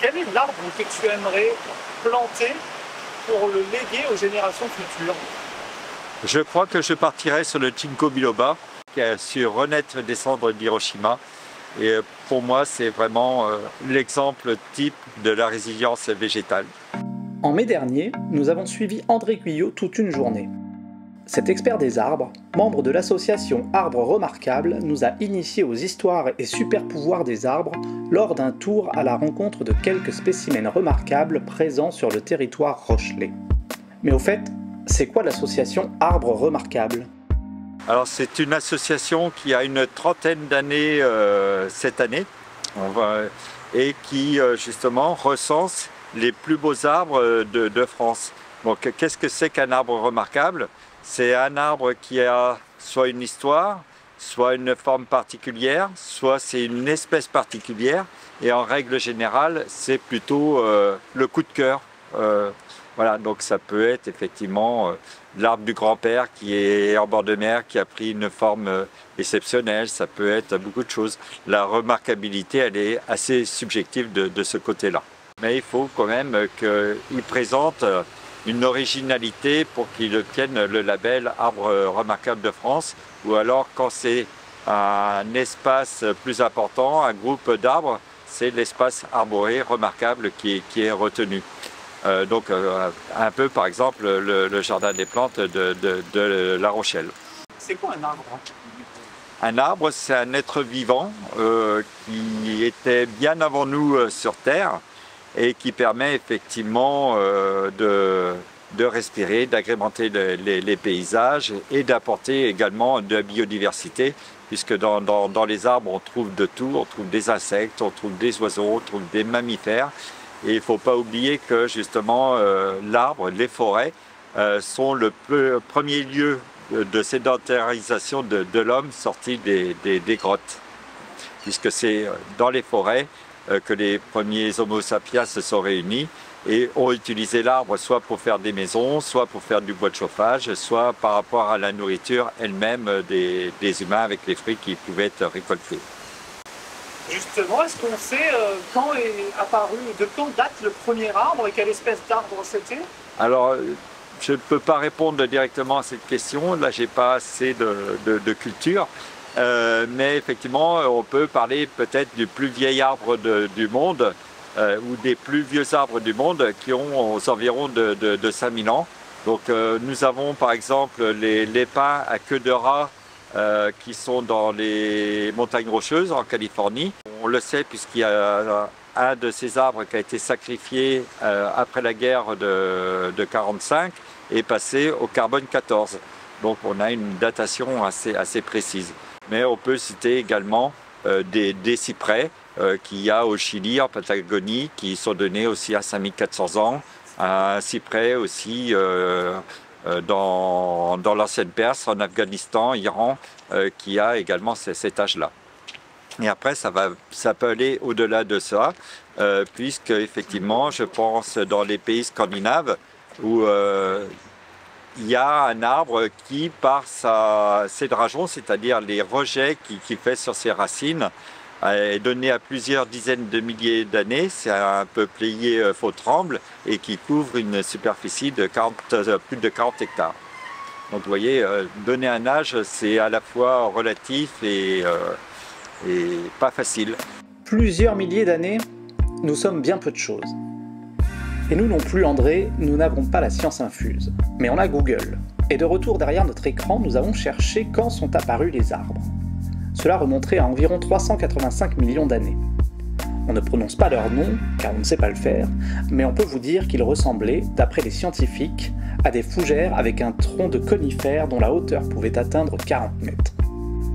quel est l'arbre que tu aimerais planter pour le léguer aux générations futures? Je crois que je partirai sur le Ginkgo biloba, qui a su renaître des cendres d'Hiroshima. Et pour moi, c'est vraiment l'exemple type de la résilience végétale. En mai dernier, nous avons suivi André Guyot toute une journée. Cet expert des arbres, membre de l'association Arbres Remarquables, nous a initiés aux histoires et super-pouvoirs des arbres lors d'un tour à la rencontre de quelques spécimens remarquables présents sur le territoire rochelais. Mais au fait, c'est quoi l'association Arbres Remarquables ? Alors c'est une association qui a une trentaine d'années cette année et qui justement recense les plus beaux arbres de France. Donc qu'est-ce que c'est qu'un arbre remarquable ? C'est un arbre qui a soit une histoire, soit une forme particulière, soit c'est une espèce particulière. Et en règle générale, c'est plutôt le coup de cœur. Voilà, donc ça peut être effectivement l'arbre du grand-père qui est en bord de mer, qui a pris une forme exceptionnelle. Ça peut être beaucoup de choses. La remarquabilité, elle est assez subjective de ce côté-là. Mais il faut quand même qu'il présente une originalité pour qu'il obtienne le label Arbre remarquable de France, ou alors quand c'est un espace plus important, un groupe d'arbres, c'est l'espace arboré remarquable qui est retenu. Donc un peu par exemple le jardin des plantes de La Rochelle. C'est quoi un arbre? Un arbre, c'est un être vivant qui était bien avant nous sur Terre, et qui permet effectivement de respirer, d'agrémenter les paysages et d'apporter également de la biodiversité, puisque dans les arbres on trouve de tout, on trouve des insectes, on trouve des oiseaux, on trouve des mammifères. Et il ne faut pas oublier que justement l'arbre, les forêts sont le premier lieu de sédentarisation de l'homme sorti des grottes, puisque c'est dans les forêts que les premiers Homo sapiens se sont réunis et ont utilisé l'arbre soit pour faire des maisons, soit pour faire du bois de chauffage, soit par rapport à la nourriture elle-même des humains avec les fruits qui pouvaient être récoltés. Justement, est-ce qu'on sait quand est apparu, de quand date le premier arbre et quelle espèce d'arbre c'était? Alors, je ne peux pas répondre directement à cette question, là j'ai pas assez de culture. Mais effectivement, on peut parler peut-être du plus vieil arbre du monde ou des plus vieux arbres du monde qui ont aux environs de 5000 ans. Donc nous avons par exemple les pins à queue de rat qui sont dans les montagnes rocheuses en Californie. On le sait puisqu'il y a un de ces arbres qui a été sacrifié après la guerre de 1945 et passé au carbone 14. Donc on a une datation assez précise. Mais on peut citer également des cyprès qu'il y a au Chili, en Patagonie, qui sont donnés aussi à 5400 ans. Un cyprès aussi dans l'ancienne Perse, en Afghanistan, Iran, qui a également cet âge-là. Et après, ça peut aller au-delà de ça, puisque effectivement, je pense dans les pays scandinaves où il y a un arbre qui, par ses drageons, c'est-à-dire les rejets qu'il fait sur ses racines, est donné à plusieurs dizaines de milliers d'années. C'est un peuplier faux-tremble et qui couvre une superficie de plus de 40 hectares. Donc vous voyez, donner un âge, c'est à la fois relatif et pas facile. Plusieurs milliers d'années, nous sommes bien peu de choses. Et nous non plus, André, nous n'avons pas la science infuse, mais on a Google. Et de retour derrière notre écran, nous avons cherché quand sont apparus les arbres. Cela remonterait à environ 385 millions d'années. On ne prononce pas leur nom, car on ne sait pas le faire, mais on peut vous dire qu'ils ressemblaient, d'après les scientifiques, à des fougères avec un tronc de conifères dont la hauteur pouvait atteindre 40 mètres.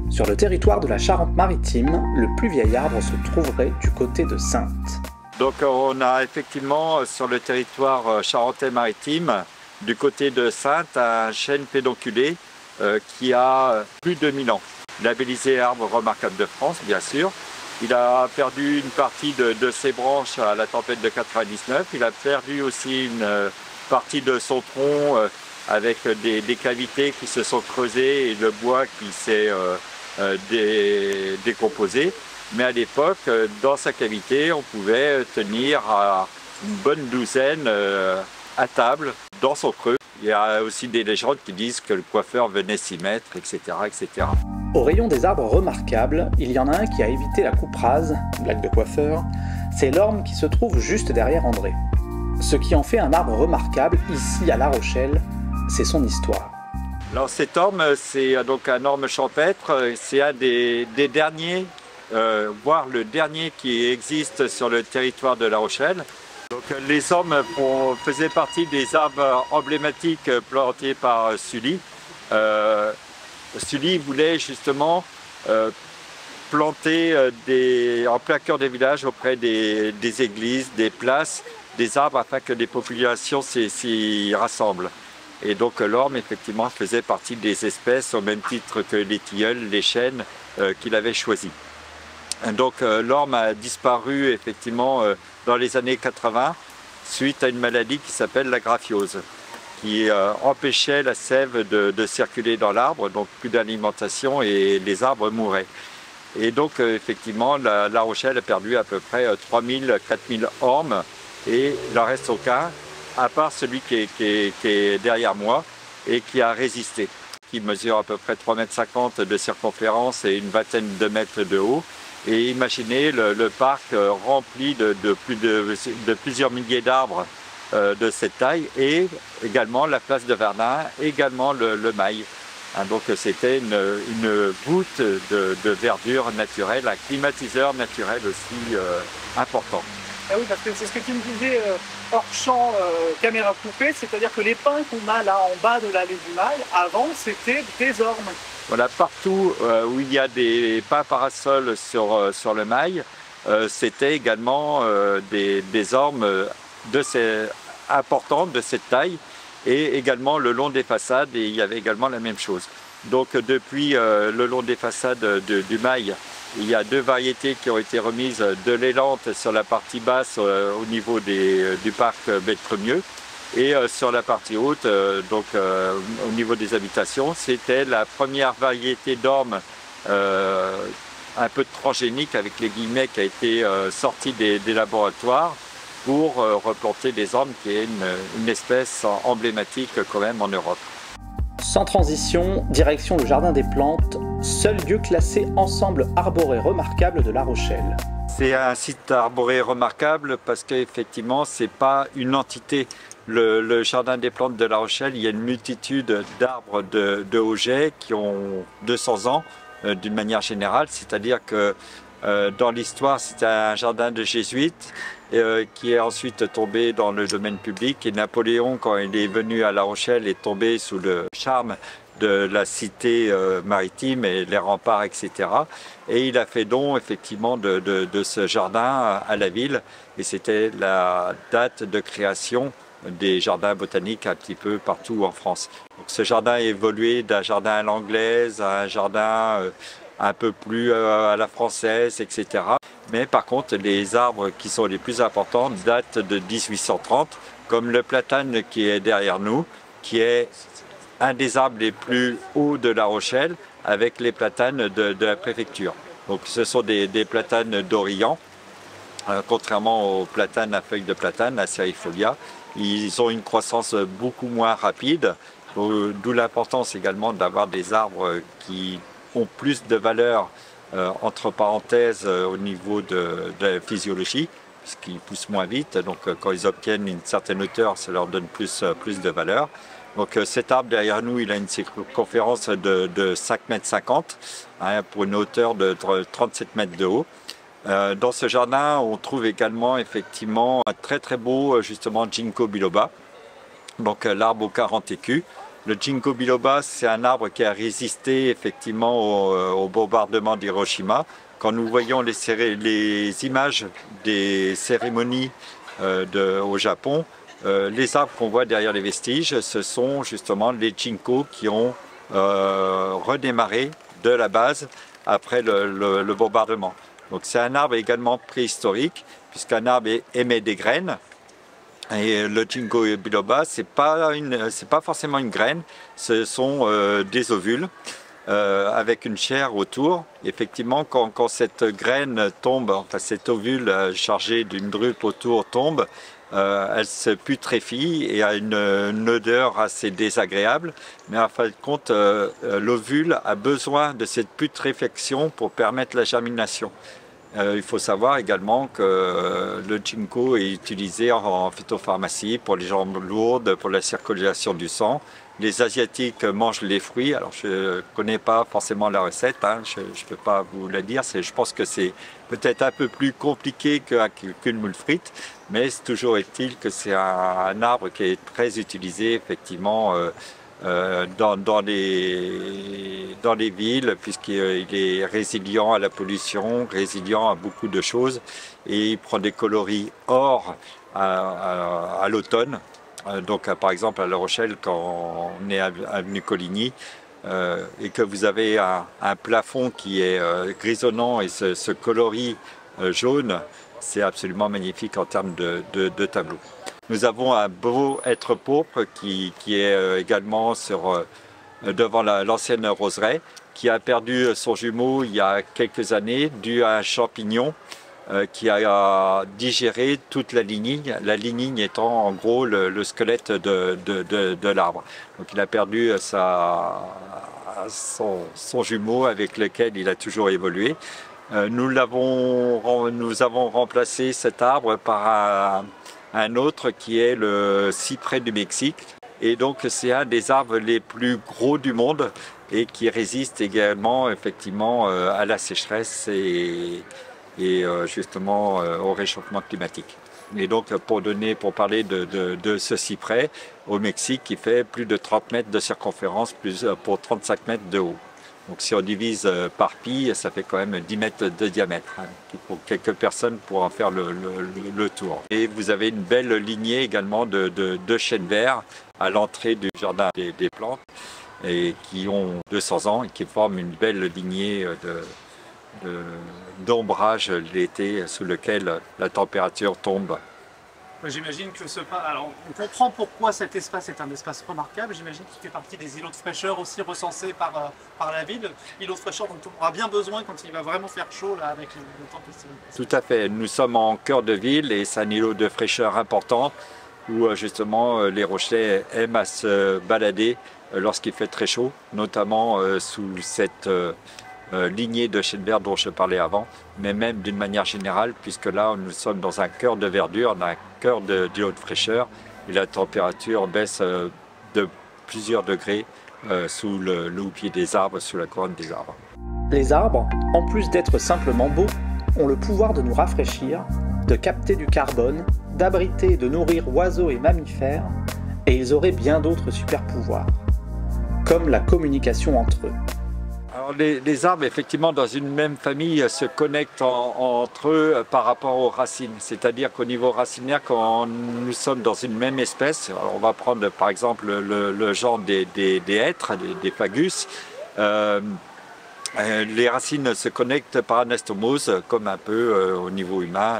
Sur le territoire de la Charente-Maritime, le plus vieil arbre se trouverait du côté de Saintes. Donc on a effectivement sur le territoire charentais-maritime, du côté de Saintes, un chêne pédonculé qui a plus de 1000 ans. Labellisé arbre remarquable de France, bien sûr. Il a perdu une partie de ses branches à la tempête de 99. Il a perdu aussi une partie de son tronc avec des cavités qui se sont creusées et le bois qui s'est décomposé. mais à l'époque, dans sa cavité, on pouvait tenir à une bonne douzaine à table dans son creux. Il y a aussi des légendes qui disent que le coiffeur venait s'y mettre, etc., etc. Au rayon des arbres remarquables, il y en a un qui a évité la coupe rase, blague de coiffeur, c'est l'orme qui se trouve juste derrière André. Ce qui en fait un arbre remarquable ici à La Rochelle, c'est son histoire. Alors cet orme, c'est donc un orme champêtre, c'est un des derniers, voire le dernier qui existe sur le territoire de La Rochelle. Donc, les ormes faisaient partie des arbres emblématiques plantés par Sully. Sully voulait justement planter en plein cœur des villages, auprès des églises, des places, des arbres afin que les populations s'y rassemblent. Et donc l'orme, effectivement, faisait partie des espèces au même titre que les tilleuls, les chênes qu'il avait choisis. Donc l'orme a disparu effectivement dans les années 80 suite à une maladie qui s'appelle la graphiose, qui empêchait la sève de circuler dans l'arbre, donc plus d'alimentation et les arbres mouraient. Et donc effectivement la Rochelle a perdu à peu près 3000-4000 ormes et il n'en reste aucun, à part celui qui est derrière moi et qui a résisté, qui mesure à peu près 3,50 m de circonférence et une vingtaine de mètres de haut. Et imaginez le parc rempli de plusieurs milliers d'arbres de cette taille, et également la place de Verdun, également le Mail. Donc c'était une voûte de verdure naturelle, un climatiseur naturel aussi important. Ah oui, parce que c'est ce que tu me disais hors champ, caméra coupée, c'est-à-dire que les pins qu'on a là en bas de l'allée du Mail, avant c'était des ormes. Voilà, partout où il y a des pins parasols sur le Mail, c'était également des ormes importantes de cette taille, et également le long des façades, et il y avait également la même chose. Donc depuis le long des façades du Mail, il y a deux variétés qui ont été remises de l'élante sur la partie basse au niveau du parc Beltremieux. Et sur la partie haute, au niveau des habitations, c'était la première variété d'ormes un peu transgénique, avec les guillemets, qui a été sortie des laboratoires pour replanter des ormes, qui est une espèce emblématique quand même en Europe. Sans transition, direction le Jardin des Plantes, seul lieu classé ensemble arboré remarquable de La Rochelle. C'est un site arboré remarquable parce qu'effectivement, ce n'est pas une entité. Le Jardin des Plantes de La Rochelle, il y a une multitude d'arbres de Auget qui ont 200 ans d'une manière générale, c'est-à-dire que dans l'histoire, c'était un jardin de jésuites qui est ensuite tombé dans le domaine public, et Napoléon, quand il est venu à La Rochelle, est tombé sous le charme de la cité maritime et les remparts, etc. Et il a fait don effectivement de ce jardin à la ville, et c'était la date de création des jardins botaniques un petit peu partout en France. Donc, ce jardin a évolué d'un jardin à l'anglaise à un jardin un peu plus à la française, etc. Mais par contre, les arbres qui sont les plus importants datent de 1830, comme le platane qui est derrière nous, qui est un des arbres les plus hauts de La Rochelle, avec les platanes de la préfecture. Donc ce sont des platanes d'Orient, contrairement aux platanes à feuilles de platane, à Serifolia. Ils ont une croissance beaucoup moins rapide, d'où l'importance également d'avoir des arbres qui ont plus de valeur, entre parenthèses, au niveau de la physiologie, puisqu'ils poussent moins vite. Donc quand ils obtiennent une certaine hauteur, ça leur donne plus de valeur. Donc cet arbre derrière nous, il a une circonférence de 5,50 m, hein, pour une hauteur de 37 mètres de haut. Dans ce jardin, on trouve également effectivement un très beau justement Ginkgo biloba, donc l'arbre aux 40 écus. Le Ginkgo biloba, c'est un arbre qui a résisté effectivement au bombardement d'Hiroshima. Quand nous voyons les images des cérémonies au Japon, les arbres qu'on voit derrière les vestiges, ce sont justement les ginkgos qui ont redémarré de la base après le bombardement. Donc c'est un arbre également préhistorique, puisqu'un arbre émet des graines. Et le Ginkgo biloba, c'est pas forcément une graine, ce sont des ovules. avec une chair autour. Effectivement, quand cette graine tombe, enfin cet ovule chargé d'une drupe autour tombe, elle se putréfie et a une odeur assez désagréable. Mais en fin de compte, l'ovule a besoin de cette putréfaction pour permettre la germination. Il faut savoir également que le ginkgo est utilisé en phytopharmacie pour les jambes lourdes, pour la circulation du sang. Les Asiatiques mangent les fruits. Alors, je ne connais pas forcément la recette, hein, je ne peux pas vous la dire. Je pense que c'est peut-être un peu plus compliqué qu'une moule frite, mais c'est toujours est-il que c'est un arbre qui est très utilisé, effectivement, dans les villes, puisqu'il est résilient à la pollution, résilient à beaucoup de choses, et il prend des coloris or à l'automne. Donc par exemple à La Rochelle, quand on est avenue Coligny et que vous avez un plafond qui est grisonnant et ce coloris jaune, c'est absolument magnifique en termes de tableau. Nous avons un beau hêtre pourpre qui est également devant l'ancienne roseraie, qui a perdu son jumeau il y a quelques années dû à un champignon qui a digéré toute la lignine étant en gros le squelette de l'arbre. Donc il a perdu son jumeau avec lequel il a toujours évolué. Nous avons remplacé cet arbre par un autre qui est le cyprès du Mexique. Et donc c'est un des arbres les plus gros du monde et qui résiste également effectivement à la sécheresse et justement au réchauffement climatique. Et donc pour parler de ce cyprès au Mexique, qui fait plus de 30 mètres de circonférence pour 35 mètres de haut. Donc si on divise par pi, ça fait quand même 10 mètres de diamètre, hein, pour quelques personnes pour en faire le tour. Et vous avez une belle lignée également de chênes verts à l'entrée du jardin des plantes, et qui ont 200 ans et qui forment une belle lignée d'ombrage l'été, sous lequel la température tombe. J'imagine que alors, on comprend pourquoi cet espace est un espace remarquable. J'imagine qu'il fait partie des îlots de fraîcheur aussi recensés par la ville. Îlots de fraîcheur dont on aura bien besoin quand il va vraiment faire chaud là, avec le temps qui se... Tout à fait. Nous sommes en cœur de ville et c'est un îlot de fraîcheur important où justement les Rochelais aiment à se balader lorsqu'il fait très chaud, notamment sous cette lignée de chênes verts dont je parlais avant, mais même d'une manière générale, puisque là nous sommes dans un cœur de verdure, dans un cœur d'îlot de fraîcheur, et la température baisse de plusieurs degrés sous le houppier des arbres, sous la couronne des arbres. Les arbres, en plus d'être simplement beaux, ont le pouvoir de nous rafraîchir, de capter du carbone, d'abriter et de nourrir oiseaux et mammifères, et ils auraient bien d'autres super pouvoirs, comme la communication entre eux. Alors les arbres, effectivement, dans une même famille, se connectent entre eux par rapport aux racines. C'est-à-dire qu'au niveau racinaire, quand nous sommes dans une même espèce, alors on va prendre par exemple le genre des hêtres, des fagus, les racines se connectent par anastomose, comme un peu au niveau humain,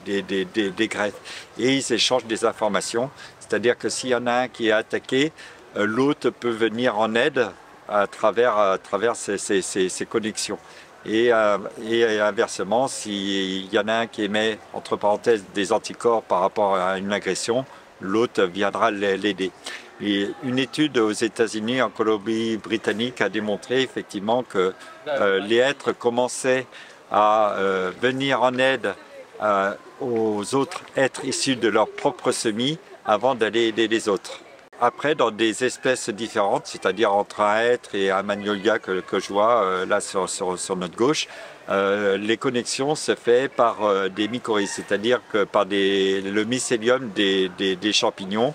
des greffes. Et ils échangent des informations. C'est-à-dire que s'il y en a un qui est attaqué, l'autre peut venir en aide à travers ces connexions. Et inversement, s'il y en a un qui émet, entre parenthèses, des anticorps par rapport à une agression, l'autre viendra l'aider. Et une étude aux États-Unis, en Colombie-Britannique, a démontré effectivement que les hêtres commençaient à venir en aide aux autres êtres issus de leur propre semis avant d'aller aider les autres. Après, dans des espèces différentes, c'est-à-dire entre un hêtre et un magnolia que je vois là sur notre gauche, les connexions se font par des mycorhizes, c'est-à-dire que par le mycélium des champignons.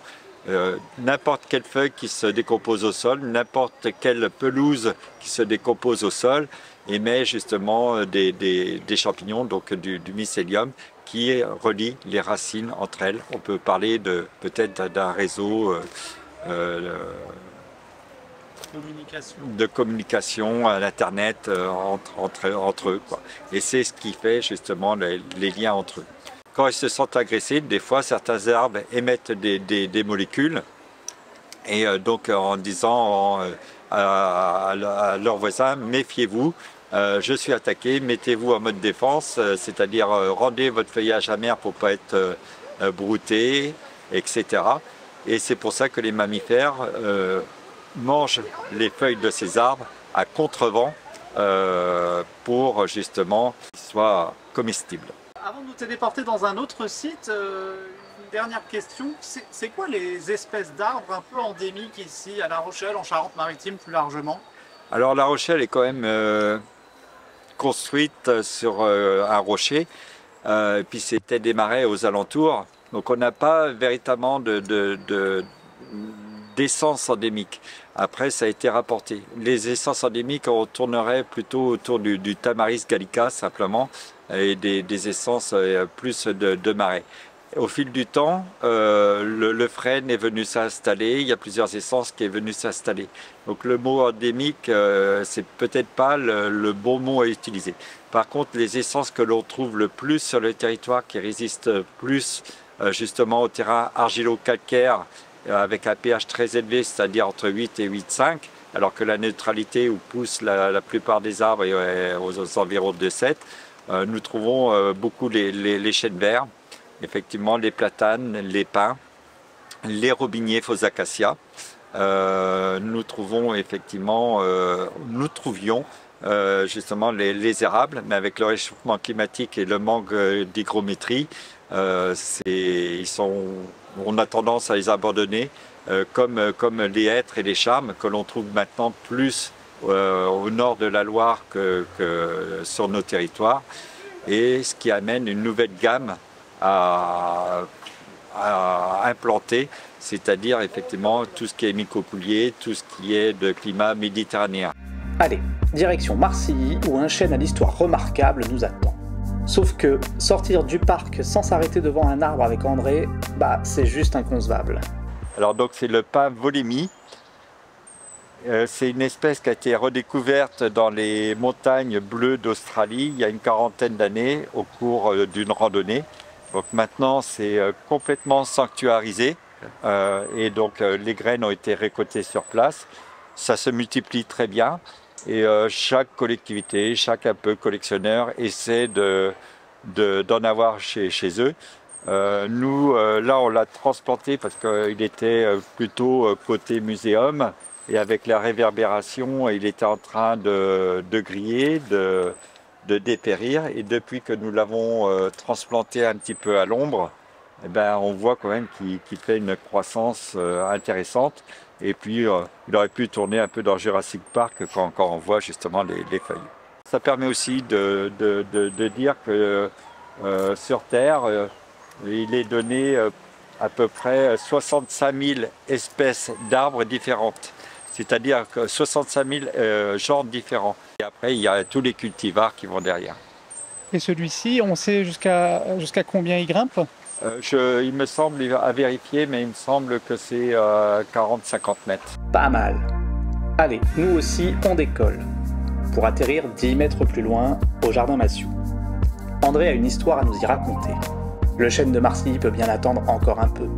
N'importe quelle feuille qui se décompose au sol, n'importe quelle pelouse qui se décompose au sol émet justement des champignons, donc du mycélium, qui relie les racines entre elles. On peut parler peut-être d'un réseau de communication à l'Internet entre eux, quoi. Et c'est ce qui fait justement les liens entre eux. Quand ils se sentent agressés, des fois certains arbres émettent des molécules, et donc en disant à leurs voisins, méfiez-vous, je suis attaqué, mettez-vous en mode défense, c'est-à-dire rendez votre feuillage amer pour ne pas être brouté, etc. Et c'est pour ça que les mammifères mangent les feuilles de ces arbres à contrevent pour justement qu'ils soient comestibles. Avant de nous téléporter dans un autre site, une dernière question. C'est quoi les espèces d'arbres un peu endémiques ici à La Rochelle, en Charente-Maritime plus largement? Alors La Rochelle est quand même construite sur un rocher, et puis c'était des marais aux alentours. Donc on n'a pas véritablement d'essence endémique. Après, ça a été rapporté. Les essences endémiques, on tournerait plutôt autour du Tamaris gallica simplement, et des essences plus de marais. Au fil du temps, le frêne est venu s'installer, il y a plusieurs essences qui est venu s'installer. Donc le mot endémique, c'est peut-être pas le bon mot à utiliser. Par contre, les essences que l'on trouve le plus sur le territoire, qui résistent plus justement au terrain argilo-calcaire, avec un pH très élevé, c'est-à-dire entre 8 et 8,5, alors que la neutralité où poussent la plupart des arbres est aux environs de 7, nous trouvons beaucoup les chênes verts, effectivement les platanes, les pins, les robiniers faux acacias. Nous trouvons effectivement, nous trouvions justement les érables, mais avec le réchauffement climatique et le manque d'hygrométrie, on a tendance à les abandonner, comme les hêtres et les charmes que l'on trouve maintenant plus au nord de la Loire que sur nos territoires, et ce qui amène une nouvelle gamme à implanter, c'est-à-dire effectivement tout ce qui est mycopoulier, tout ce qui est de climat méditerranéen. Allez, direction Marcilly où un chêne à l'histoire remarquable nous attend. Sauf que sortir du parc sans s'arrêter devant un arbre avec André, bah c'est juste inconcevable. Alors donc c'est le pin Volemi. C'est une espèce qui a été redécouverte dans les montagnes bleues d'Australie il y a une quarantaine d'années au cours d'une randonnée. Donc maintenant c'est complètement sanctuarisé et donc les graines ont été récoltées sur place. Ça se multiplie très bien. Et chaque collectivité, chaque un peu collectionneur essaie d'en avoir chez eux. Nous, là, on l'a transplanté parce qu'il était plutôt côté muséum. Et avec la réverbération, il était en train de griller, de dépérir. Et depuis que nous l'avons transplanté un petit peu à l'ombre, eh ben, on voit quand même qu'il fait une croissance intéressante. Et puis, il aurait pu tourner un peu dans Jurassic Park quand on voit justement les feuilles. Ça permet aussi de dire que sur Terre, il est donné à peu près 65 000 espèces d'arbres différentes. C'est-à-dire que 65 000 genres différents. Et après, il y a tous les cultivars qui vont derrière. Et celui-ci, on sait jusqu'à combien il grimpe? Il me semble, à vérifier, mais il me semble que c'est 40-50 mètres. Pas mal. Allez, nous aussi, on décolle. Pour atterrir 10 mètres plus loin, au jardin Massieu. André a une histoire à nous y raconter. Le chêne de Marcilly peut bien attendre encore un peu.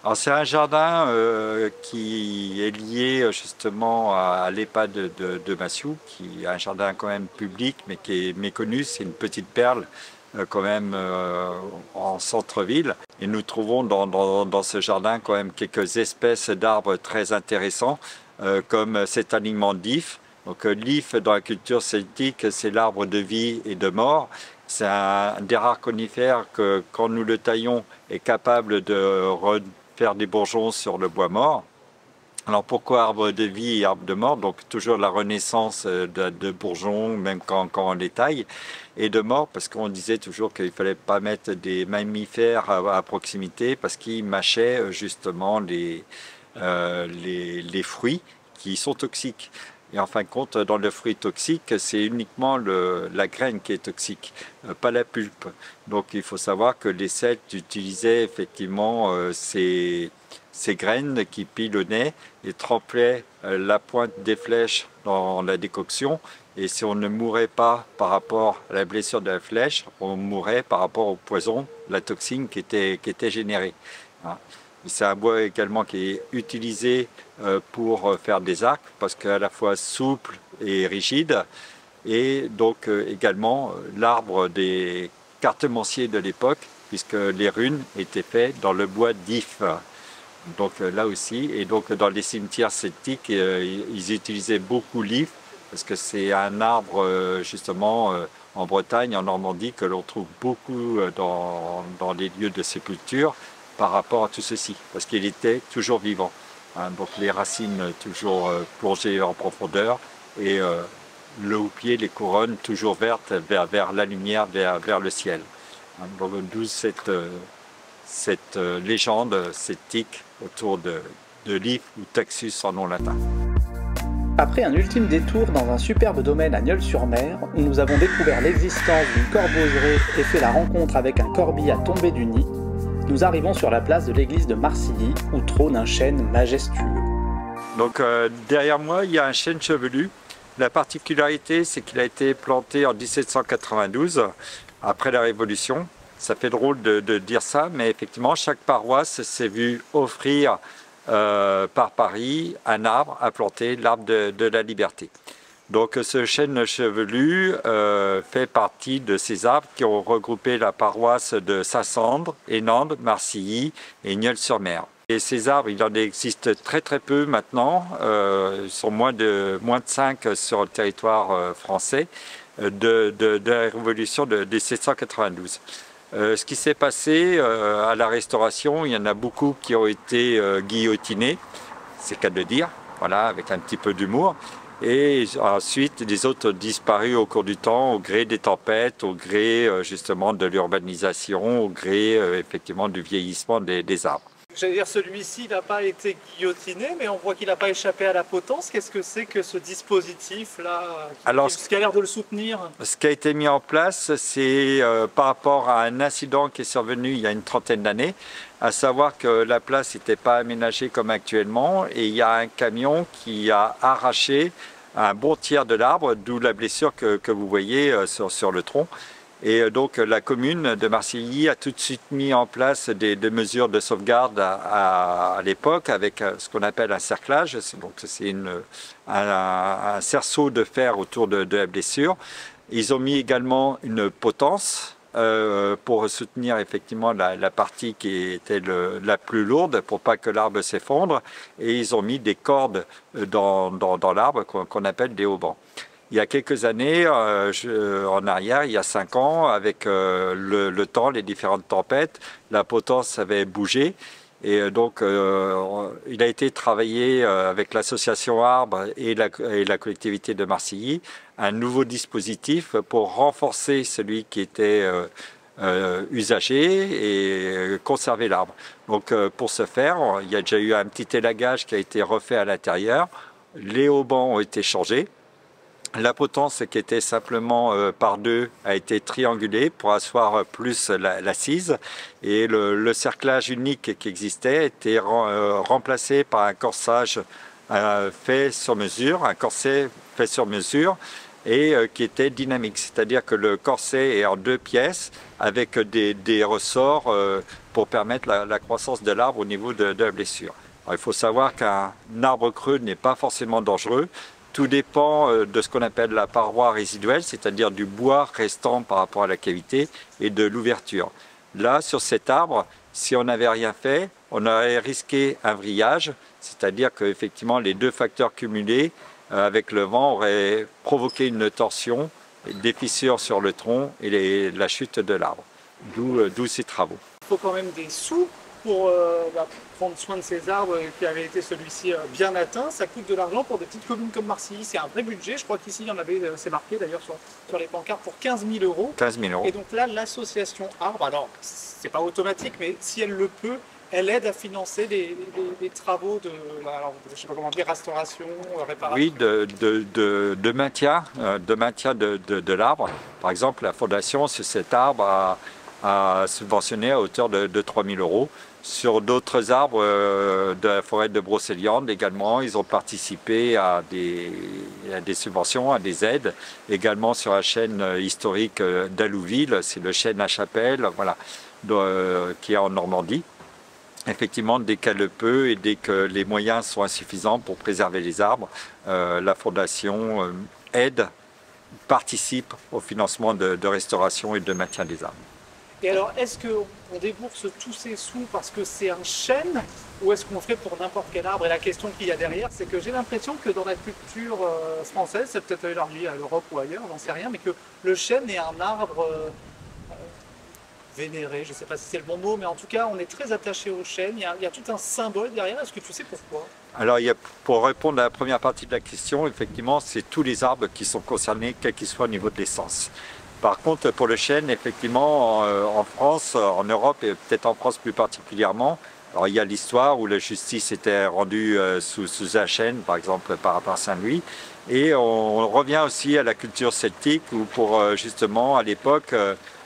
Alors c'est un jardin qui est lié justement à l'EHPAD de Massieu, qui est un jardin quand même public, mais qui est méconnu. C'est une petite perle quand même en centre-ville. Et nous trouvons dans ce jardin quand même quelques espèces d'arbres très intéressants, comme cet alignement d'if. Donc l'if dans la culture celtique, c'est l'arbre de vie et de mort. C'est un des rares conifères que quand nous le taillons est capable de faire des bourgeons sur le bois mort. Alors pourquoi arbre de vie et arbre de mort? Donc toujours la renaissance de bourgeons, même quand on les taille. Et de mort parce qu'on disait toujours qu'il ne fallait pas mettre des mammifères à proximité parce qu'ils mâchaient justement les fruits qui sont toxiques. Et en fin de compte, dans le fruit toxique, c'est uniquement la graine qui est toxique, pas la pulpe. Donc il faut savoir que les Celtes utilisaient effectivement ces graines qui pilonnaient et trempaient la pointe des flèches dans la décoction. Et si on ne mourait pas par rapport à la blessure de la flèche, on mourrait par rapport au poison, la toxine qui était générée. C'est un bois également qui est utilisé pour faire des arcs parce qu'à la fois souple et rigide. Et donc également l'arbre des cartomanciers de l'époque, puisque les runes étaient faites dans le bois d'if. Donc là aussi, et donc dans les cimetières celtiques, ils utilisaient beaucoup l'if parce que c'est un arbre justement en Bretagne, en Normandie, que l'on trouve beaucoup dans les lieux de sépulture par rapport à tout ceci, parce qu'il était toujours vivant. Hein, donc les racines toujours plongées en profondeur et le houppier, les couronnes toujours vertes vers la lumière, vers le ciel. Hein, donc d'où cette légende celtique autour de l'if ou Taxus en nom latin. Après un ultime détour dans un superbe domaine à Nieul-sur-Mer, où nous avons découvert l'existence d'une corboseraie et fait la rencontre avec un corbillard tombé du nid, nous arrivons sur la place de l'église de Marcilly, où trône un chêne majestueux. Donc derrière moi, il y a un chêne chevelu. La particularité, c'est qu'il a été planté en 1792, après la Révolution. Ça fait drôle de dire ça, mais effectivement, chaque paroisse s'est vue offrir par Paris un arbre à planter, l'arbre de la liberté. Donc ce chêne chevelu fait partie de ces arbres qui ont regroupé la paroisse de Saint-Sandre, Énande, Marcilly et Nieul-sur-Mer. Et ces arbres, il en existe très très peu maintenant, ils sont moins de 5 sur le territoire français de la Révolution de 1792. Ce qui s'est passé à la Restauration, il y en a beaucoup qui ont été guillotinés, c'est le cas de le dire, voilà, avec un petit peu d'humour. Et ensuite, les autres ont disparu au cours du temps, au gré des tempêtes, au gré justement de l'urbanisation, au gré effectivement du vieillissement des arbres. J'allais dire, celui-ci n'a pas été guillotiné, mais on voit qu'il n'a pas échappé à la potence. Qu'est-ce que c'est que ce dispositif-là, ce qui a l'air de le soutenir? Ce qui a été mis en place, c'est par rapport à un incident qui est survenu il y a une trentaine d'années, à savoir que la place n'était pas aménagée comme actuellement, et il y a un camion qui a arraché un bon tiers de l'arbre, d'où la blessure que vous voyez sur le tronc. Et donc la commune de Marcilly a tout de suite mis en place des mesures de sauvegarde à l'époque avec ce qu'on appelle un cerclage. Donc c'est un cerceau de fer autour de la blessure. Ils ont mis également une potence pour soutenir effectivement la partie qui était la plus lourde pour pas que l'arbre s'effondre. Et ils ont mis des cordes dans l'arbre qu'on appelle des haubans. Il y a quelques années, en arrière, il y a 5 ans, avec le temps, les différentes tempêtes, la potence avait bougé. Et donc, il a été travaillé avec l'association Arbre et la collectivité de Marcilly, un nouveau dispositif pour renforcer celui qui était usagé et conserver l'arbre. Donc, pour ce faire, il y a déjà eu un petit élagage qui a été refait à l'intérieur. Les haubans ont été changés. La potence qui était simplement par 2 a été triangulée pour asseoir plus l'assise et le cerclage unique qui existait a été remplacé par un corsage fait sur mesure, un corset fait sur mesure et qui était dynamique, c'est-à-dire que le corset est en 2 pièces avec des ressorts pour permettre la croissance de l'arbre au niveau de la blessure. Alors, il faut savoir qu'un arbre creux n'est pas forcément dangereux. Tout dépend de ce qu'on appelle la paroi résiduelle, c'est-à-dire du bois restant par rapport à la cavité et de l'ouverture. Là, sur cet arbre, si on n'avait rien fait, on aurait risqué un vrillage, c'est-à-dire qu'effectivement les 2 facteurs cumulés avec le vent auraient provoqué une torsion, des fissures sur le tronc et la chute de l'arbre. D'où ces travaux. Il faut quand même des sous pour prendre soin de ces arbres qui avaient été celui-ci bien atteint. Ça coûte de l'argent pour des petites communes comme Marcilly. C'est un vrai budget. Je crois qu'ici, il y en avait, c'est marqué d'ailleurs sur les pancartes, pour 15 000 €. 15 000 €. Et donc là, l'association Arbre, alors c'est pas automatique, mais si elle le peut, elle aide à financer des travaux de, alors, je sais pas comment dire, restauration, réparation. Oui, de maintien de l'arbre. Par exemple, la fondation sur cet arbre a subventionné à hauteur de 3 000 €. Sur d'autres arbres de la forêt de Brocéliande également, ils ont participé à des subventions, à des aides. Également sur la chaîne historique d'Allouville, c'est le chêne à Chapelle, voilà, qui est en Normandie. effectivement, dès qu'elle le peut et dès que les moyens sont insuffisants pour préserver les arbres, la Fondation participe au financement de restauration et de maintien des arbres. Et alors, est-ce qu'on débourse tous ces sous parce que c'est un chêne ou est-ce qu'on le fait pour n'importe quel arbre? Et la question qu'il y a derrière, c'est que j'ai l'impression que dans la culture française, c'est peut-être élargi à l'Europe ou ailleurs, j'en sais rien, mais que le chêne est un arbre vénéré, je ne sais pas si c'est le bon mot, mais en tout cas, on est très attaché au chêne. Il y a tout un symbole derrière. Est-ce que tu sais pourquoi? Alors, pour répondre à la première partie de la question, effectivement, c'est tous les arbres qui sont concernés, quel qu'ils soient au niveau de l'essence. Par contre, pour le chêne, effectivement, en France, en Europe et peut-être en France plus particulièrement, alors il y a l'histoire où la justice était rendue sous un chêne, par exemple par rapport à Saint-Louis. Et on revient aussi à la culture celtique où pour justement, à l'époque,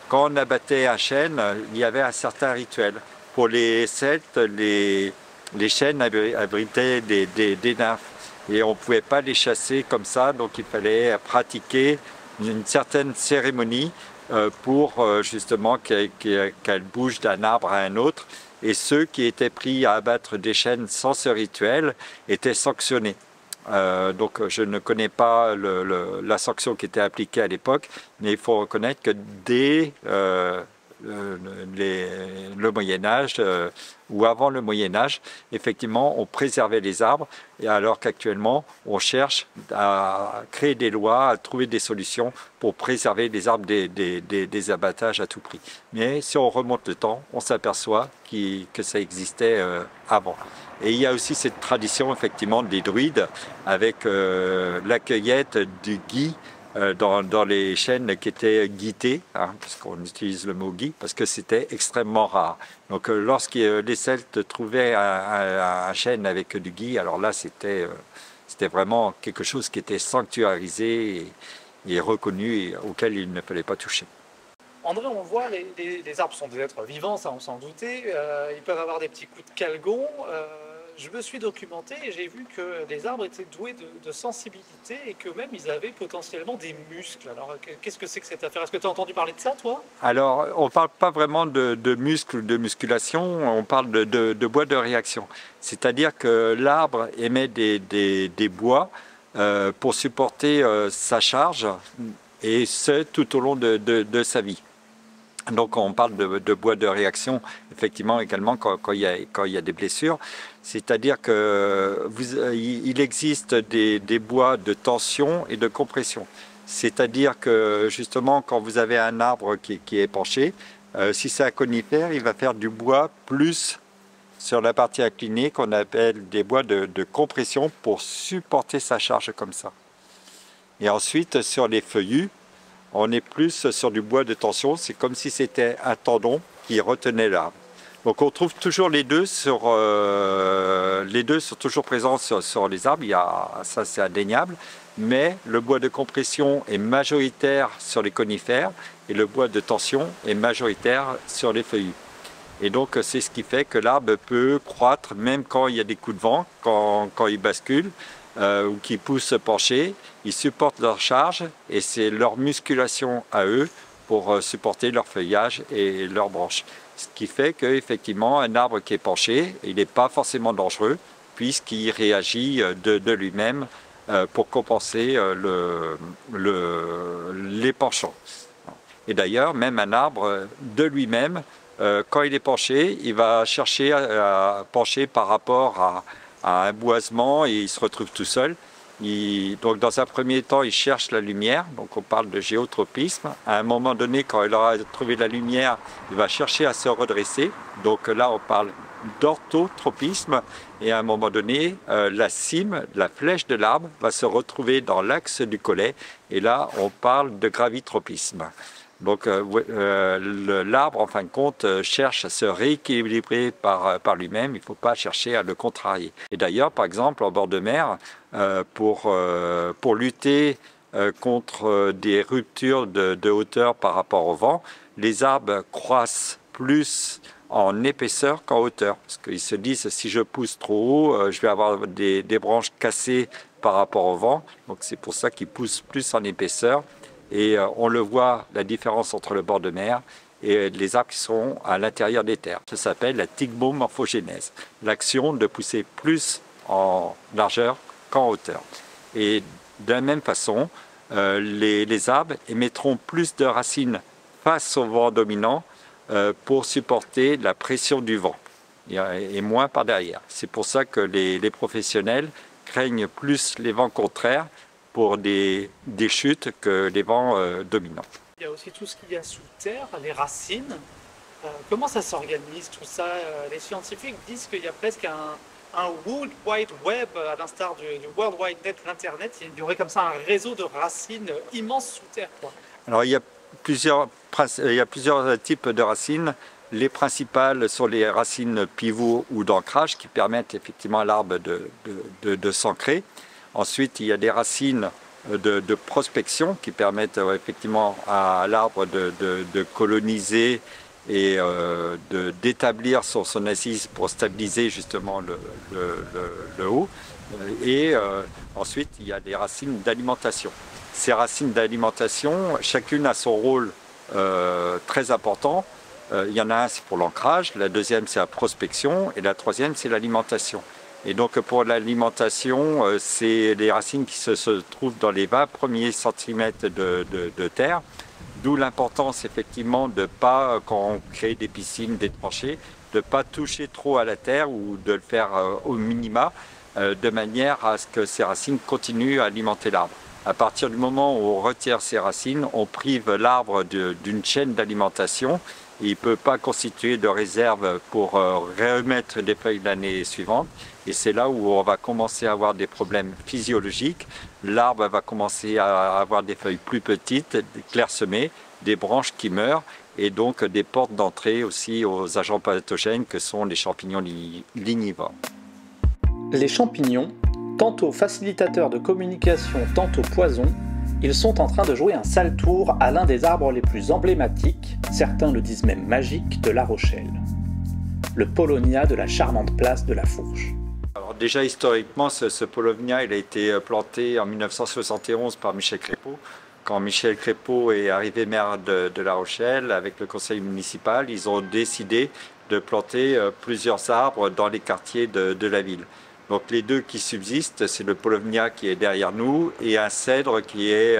quand on abattait un chêne, il y avait un certain rituel. Pour les Celtes, les chênes abritaient des nymphes et on ne pouvait pas les chasser comme ça, donc il fallait pratiquer une certaine cérémonie pour justement qu'elle bouge d'un arbre à un autre. Et ceux qui étaient pris à abattre des chênes sans ce rituel étaient sanctionnés. Donc je ne connais pas la sanction qui était appliquée à l'époque, mais il faut reconnaître que dès le Moyen-Âge ou avant le Moyen-Âge, effectivement, on préservait les arbres, et alors qu'actuellement, on cherche à créer des lois, à trouver des solutions pour préserver les arbres des abattages à tout prix. Mais si on remonte le temps, on s'aperçoit que ça existait avant. Et il y a aussi cette tradition, effectivement, des druides avec la cueillette du gui dans les chênes qui étaient guittés, hein, parce qu'on utilise le mot gui, parce que c'était extrêmement rare. Donc lorsque les Celtes trouvaient un chêne avec du gui, alors là c'était vraiment quelque chose qui était sanctuarisé et reconnu et auquel il ne fallait pas toucher. André, on voit, les arbres sont des êtres vivants, ça on s'en doutait, ils peuvent avoir des petits coups de calgon. Je me suis documenté et j'ai vu que les arbres étaient doués de sensibilité et que même ils avaient potentiellement des muscles. Alors qu'est-ce que c'est que cette affaire? Est-ce que tu as entendu parler de ça, toi? Alors on ne parle pas vraiment de muscles, de musculation, on parle de bois de réaction. C'est-à-dire que l'arbre émet des bois pour supporter sa charge et ce tout au long de sa vie. Donc on parle de bois de réaction, effectivement également quand il y a des blessures. C'est-à-dire qu'il existe des bois de tension et de compression. C'est-à-dire que justement quand vous avez un arbre qui est penché, si c'est un conifère, il va faire du bois plus sur la partie inclinée qu'on appelle des bois de compression pour supporter sa charge comme ça. Et ensuite sur les feuillus, on est plus sur du bois de tension, c'est comme si c'était un tendon qui retenait l'arbre. Donc on trouve toujours les deux sont toujours présents sur les arbres, ça c'est indéniable, mais le bois de compression est majoritaire sur les conifères et le bois de tension est majoritaire sur les feuillus. Et donc c'est ce qui fait que l'arbre peut croître même quand il y a des coups de vent, quand il bascule. Ou qui poussent pencher, ils supportent leur charge et c'est leur musculation à eux pour supporter leur feuillage et leurs branches. Ce qui fait qu'effectivement, un arbre qui est penché, il n'est pas forcément dangereux puisqu'il réagit de lui-même pour compenser les penchants. Et d'ailleurs, même un arbre de lui-même, quand il est penché, il va chercher à pencher par rapport à un boisement et il se retrouve tout seul. Donc dans un premier temps, il cherche la lumière, donc on parle de géotropisme. À un moment donné, quand il aura trouvé la lumière, il va chercher à se redresser. Donc là, on parle d'orthotropisme. Et à un moment donné, la cime, la flèche de l'arbre, va se retrouver dans l'axe du collet. Et là, on parle de gravitropisme. Donc l'arbre, en fin de compte, cherche à se rééquilibrer par lui-même, il ne faut pas chercher à le contrarier. Et d'ailleurs, par exemple, en bord de mer, pour lutter contre des ruptures de hauteur par rapport au vent, les arbres croissent plus en épaisseur qu'en hauteur. Parce qu'ils se disent, si je pousse trop haut, je vais avoir des branches cassées par rapport au vent. Donc c'est pour ça qu'ils poussent plus en épaisseur. Et on le voit, la différence entre le bord de mer et les arbres qui sont à l'intérieur des terres. Ça s'appelle la thigmomorphogénèse, l'action de pousser plus en largeur qu'en hauteur. Et de la même façon, les arbres émettront plus de racines face au vent dominant pour supporter la pression du vent et moins par derrière. C'est pour ça que les professionnels craignent plus les vents contraires pour des chutes que les vents dominants. Il y a aussi tout ce qu'il y a sous terre, les racines. Comment ça s'organise tout ça? Les scientifiques disent qu'il y a presque un World Wide Web, à l'instar du World Wide Net, l'Internet. Il y aurait comme ça un réseau de racines immense sous terre, quoi. Alors il y a plusieurs types de racines. Les principales sont les racines pivot ou d'ancrage qui permettent effectivement à l'arbre de s'ancrer. Ensuite, il y a des racines de prospection qui permettent effectivement à l'arbre de coloniser et d'établir son assise pour stabiliser justement le haut. Et ensuite, il y a des racines d'alimentation. Ces racines d'alimentation, chacune a son rôle très important. Il y en a un, c'est pour l'ancrage, la deuxième, c'est la prospection, et la troisième, c'est l'alimentation. Et donc pour l'alimentation, c'est les racines qui se trouvent dans les 20 premiers centimètres de terre, d'où l'importance effectivement de ne pas, quand on crée des piscines, des tranchées, de ne pas toucher trop à la terre ou de le faire au minima, de manière à ce que ces racines continuent à alimenter l'arbre. À partir du moment où on retire ces racines, on prive l'arbre d'une chaîne d'alimentation. Il ne peut pas constituer de réserve pour remettre des feuilles l'année suivante. Et c'est là où on va commencer à avoir des problèmes physiologiques. L'arbre va commencer à avoir des feuilles plus petites, clairsemées, des branches qui meurent et donc des portes d'entrée aussi aux agents pathogènes que sont les champignons lignivores. Les champignons, tantôt facilitateurs de communication, tantôt poisons, ils sont en train de jouer un sale tour à l'un des arbres les plus emblématiques, certains le disent même magique, de La Rochelle. Le Paulownia de la charmante place de la Fourche. Alors déjà historiquement, ce Paulownia il a été planté en 1971 par Michel Crépeau. Quand Michel Crépeau est arrivé maire de La Rochelle avec le conseil municipal, ils ont décidé de planter plusieurs arbres dans les quartiers de la ville. Donc les deux qui subsistent, c'est le Paulownia qui est derrière nous et un cèdre qui est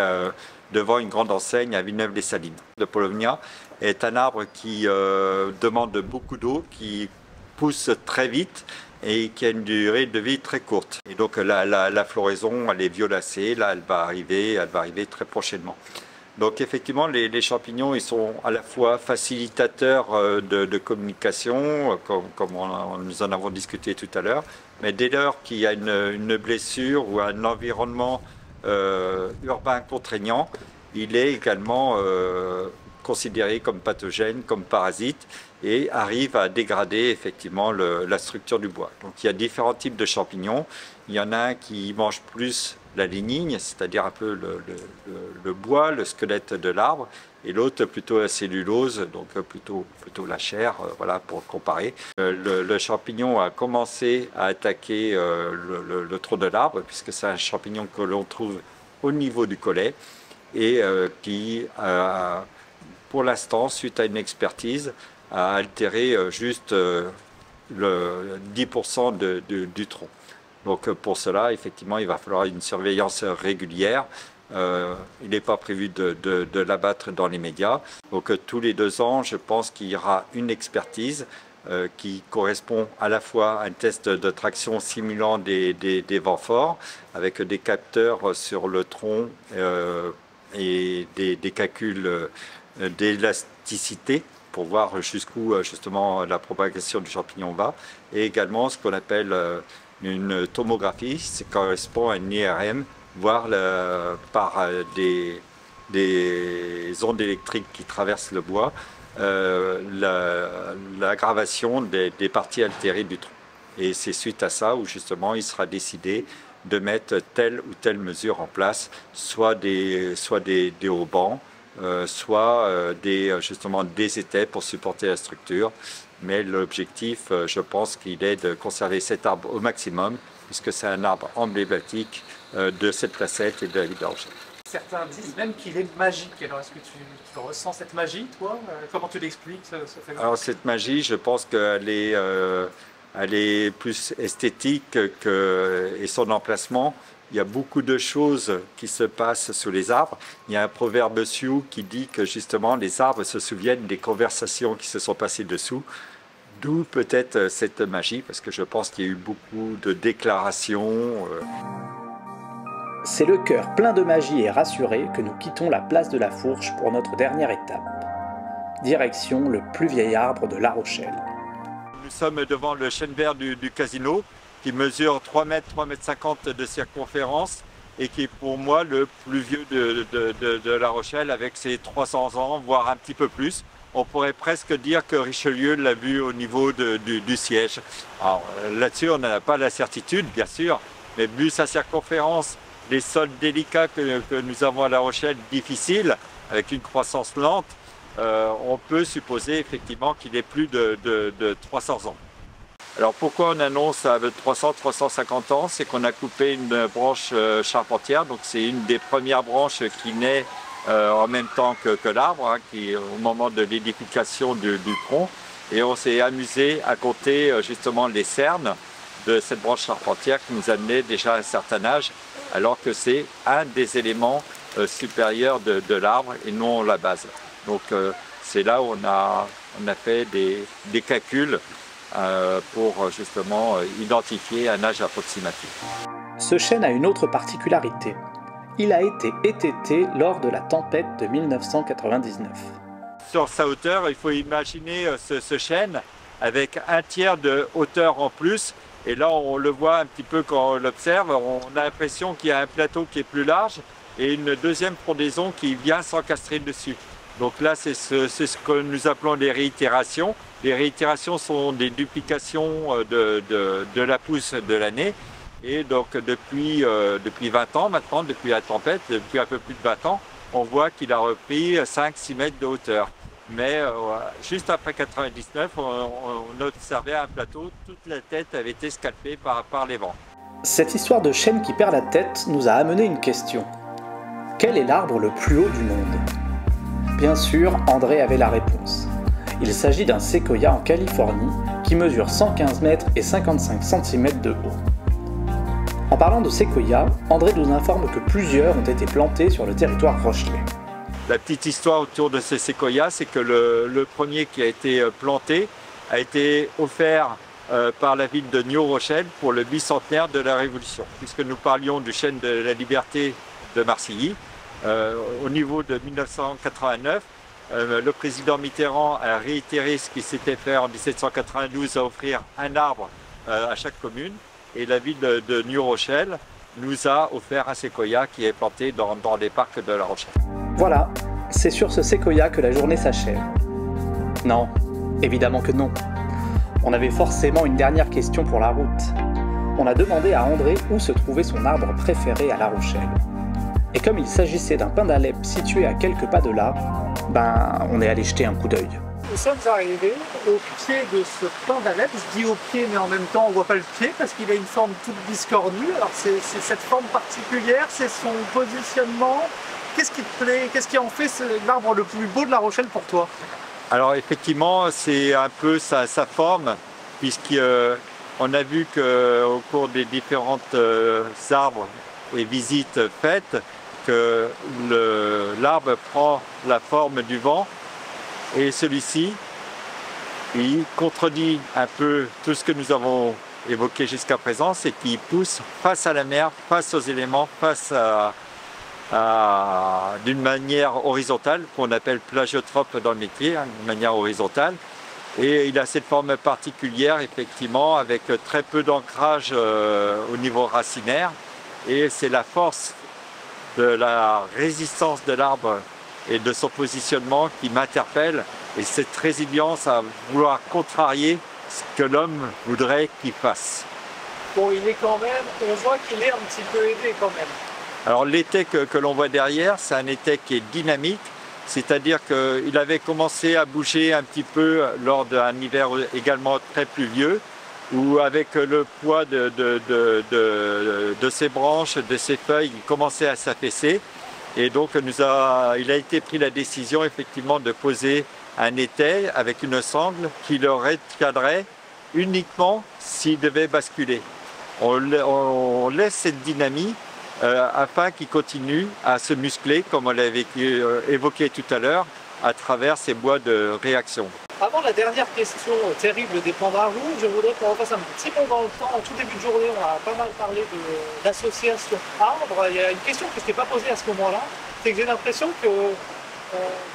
devant une grande enseigne à Villeneuve-les-Salines. Le Paulownia est un arbre qui demande beaucoup d'eau, qui pousse très vite et qui a une durée de vie très courte. Et donc la floraison, elle est violacée, là elle va arriver très prochainement. Donc effectivement, les champignons, ils sont à la fois facilitateurs de communication, comme nous en avons discuté tout à l'heure, mais dès lors qu'il y a une blessure ou un environnement urbain contraignant, il est également considéré comme pathogène, comme parasite, et arrive à dégrader effectivement la structure du bois. Donc il y a différents types de champignons. Il y en a un qui mange plus la lignine, c'est-à-dire un peu le bois, le squelette de l'arbre, et l'autre plutôt la cellulose, donc plutôt la chair, voilà, pour comparer. Le champignon a commencé à attaquer le tronc de l'arbre, puisque c'est un champignon que l'on trouve au niveau du collet, et qui, pour l'instant, suite à une expertise, a altéré juste le 10% du tronc. Donc pour cela, effectivement, il va falloir une surveillance régulière. Il n'est pas prévu de l'abattre dans les médias. Donc tous les 2 ans, je pense qu'il y aura une expertise qui correspond à la fois à un test de traction simulant des vents forts, avec des capteurs sur le tronc et des calculs d'élasticité pour voir jusqu'où justement la propagation du champignon va, et également ce qu'on appelle une tomographie, ça correspond à une IRM, voir par des ondes électriques qui traversent le bois, l'aggravation des parties altérées du tronc. Et c'est suite à ça où justement il sera décidé de mettre telle ou telle mesure en place, soit des haubans, soit justement des étais pour supporter la structure. Mais l'objectif, je pense qu'il est de conserver cet arbre au maximum, puisque c'est un arbre emblématique de cette placette et de la ville de La Rochelle. Certains disent même qu'il est magique. Alors est-ce que tu ressens cette magie, toi? Comment tu l'expliques, ce phénomène? Alors cette magie, je pense qu'elle est, elle est plus esthétique et son emplacement. Il y a beaucoup de choses qui se passent sous les arbres. Il y a un proverbe sioux qui dit que justement les arbres se souviennent des conversations qui se sont passées dessous. D'où peut-être cette magie, parce que je pense qu'il y a eu beaucoup de déclarations. C'est le cœur plein de magie et rassuré que nous quittons la place de la Fourche pour notre dernière étape. Direction le plus vieil arbre de La Rochelle. Nous sommes devant le chêne vert du casino, qui mesure 3 mètres, 3 mètres 50 de circonférence et qui est pour moi le plus vieux de La Rochelle avec ses 300 ans, voire un petit peu plus. On pourrait presque dire que Richelieu l'a vu au niveau du siège. Alors là-dessus, on n'a pas la certitude, bien sûr, mais vu sa circonférence, les sols délicats que nous avons à La Rochelle, difficiles, avec une croissance lente, on peut supposer effectivement qu'il est plus de 300 ans. Alors pourquoi on annonce à 300-350 ans? C'est qu'on a coupé une branche charpentière, donc c'est une des premières branches qui naît en même temps que l'arbre, hein, au moment de l'édification du tronc. Et on s'est amusé à compter justement les cernes de cette branche charpentière qui nous amenait déjà à un certain âge, alors que c'est un des éléments supérieurs de l'arbre et non la base. Donc c'est là où on a fait des calculs pour justement identifier un âge approximatif. Ce chêne a une autre particularité. Il a été étêté lors de la tempête de 1999. Sur sa hauteur, il faut imaginer ce chêne avec un tiers de hauteur en plus. Et là, on le voit un petit peu quand on l'observe. On a l'impression qu'il y a un plateau qui est plus large et une deuxième frondaison qui vient s'encastrer dessus. Donc là, c'est ce que nous appelons les réitérations. Les réitérations sont des duplications de la pousse de l'année. Et donc depuis 20 ans maintenant, depuis la tempête, depuis un peu plus de 20 ans, on voit qu'il a repris 5-6 mètres de hauteur. Mais juste après 99, on observait un plateau, toute la tête avait été scalpée par les vents. Cette histoire de chêne qui perd la tête nous a amené une question. Quel est l'arbre le plus haut du monde? Bien sûr, André avait la réponse. Il s'agit d'un séquoia en Californie qui mesure 115 mètres et 55 cm de haut. En parlant de séquoia, André nous informe que plusieurs ont été plantés sur le territoire rochelais. La petite histoire autour de ces séquoias, c'est que le premier qui a été planté a été offert par la ville de New Rochelle pour le bicentenaire de la Révolution. Puisque nous parlions du chêne de la liberté de Marcilly, au niveau de 1989, le président Mitterrand a réitéré ce qui s'était fait en 1792 à offrir un arbre à chaque commune. Et la ville de New Rochelle nous a offert un séquoia qui est planté dans les parcs de La Rochelle. Voilà, c'est sur ce séquoia que la journée s'achève. Non, évidemment que non. On avait forcément une dernière question pour la route. On a demandé à André où se trouvait son arbre préféré à La Rochelle. Et comme il s'agissait d'un pin d'Alep situé à quelques pas de là, on est allé jeter un coup d'œil. Nous sommes arrivés au pied de ce pin d'Alep. Je dis au pied, mais en même temps, on ne voit pas le pied parce qu'il a une forme toute biscornue. Alors, c'est cette forme particulière, c'est son positionnement. Qu'est-ce qui te plaît? Qu'est-ce qui en fait l'arbre le plus beau de La Rochelle pour toi? Alors, effectivement, c'est un peu sa forme, puisqu'on a vu qu'au cours des différentes arbres et visites faites, que l'arbre prend la forme du vent. Et celui-ci, il contredit un peu tout ce que nous avons évoqué jusqu'à présent, c'est qu'il pousse face à la mer, face aux éléments, face d'une manière horizontale, qu'on appelle plagiotrope dans le métier, d'une manière horizontale. Et il a cette forme particulière, effectivement, avec très peu d'ancrage au niveau racinaire. Et c'est la force de la résistance de l'arbre et de son positionnement qui m'interpelle, et cette résilience à vouloir contrarier ce que l'homme voudrait qu'il fasse. Bon, il est quand même, on voit qu'il est un petit peu aidé quand même. Alors l'étai que l'on voit derrière, c'est un étai qui est dynamique, c'est-à-dire qu'il avait commencé à bouger un petit peu lors d'un hiver également très pluvieux, où avec le poids de ses branches, de ses feuilles, il commençait à s'affaisser. Et donc il a été pris la décision effectivement de poser un étai avec une sangle qui le retiendrait uniquement s'il devait basculer. On laisse cette dynamique afin qu'il continue à se muscler, comme on l'avait évoqué tout à l'heure, à travers ces bois de réaction. Avant la dernière question terrible des pandas rouges, je voudrais qu'on refasse un petit peu dans le temps. En tout début de journée, on a pas mal parlé d'association arbre. Il y a une question que je ne t'ai pas posée à ce moment-là, c'est que j'ai l'impression que,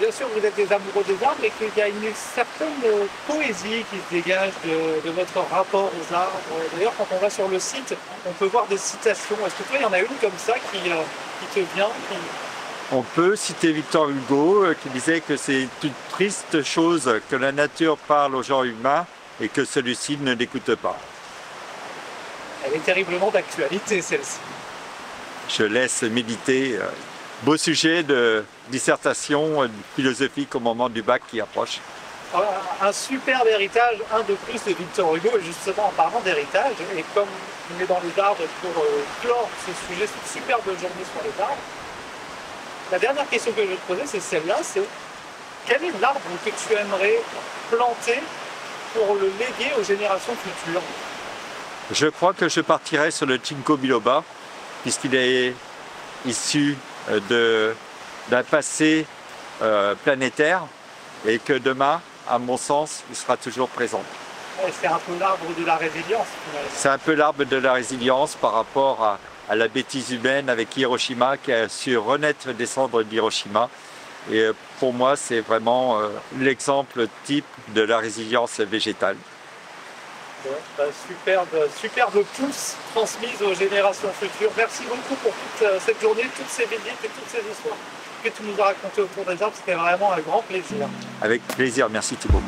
bien sûr, vous êtes des amoureux des arbres et qu'il y a une certaine poésie qui se dégage de votre rapport aux arbres. D'ailleurs, quand on va sur le site, on peut voir des citations. Est-ce que toi, il y en a une comme ça qui te vient On peut citer Victor Hugo qui disait que c'est une triste chose que la nature parle aux gens humains et que celui-ci ne l'écoute pas. Elle est terriblement d'actualité, celle-ci. Je laisse méditer. Beau sujet de dissertation philosophique au moment du bac qui approche. Un superbe héritage, un de plus de Victor Hugo, et justement en parlant d'héritage, et comme on est dans les arbres pour clore ce sujet, cette superbe journée sur les arbres, la dernière question que je vais te poser, c'est celle-là, c'est quel est l'arbre que tu aimerais planter pour le léguer aux générations futures? Je crois que je partirai sur le Ginkgo biloba, puisqu'il est issu d'un passé planétaire et que demain, à mon sens, il sera toujours présent. C'est un peu l'arbre de la résilience. C'est un peu l'arbre de la résilience par rapport à la bêtise humaine avec Hiroshima qui a su renaître des cendres d'Hiroshima. Et pour moi, c'est vraiment l'exemple type de la résilience végétale. Superbe pousse transmise aux générations futures. Merci beaucoup pour toute cette journée, toutes ces visites et toutes ces histoires que tu nous as racontées autour des arbres. C'était vraiment un grand plaisir. Avec plaisir, merci Thibaut.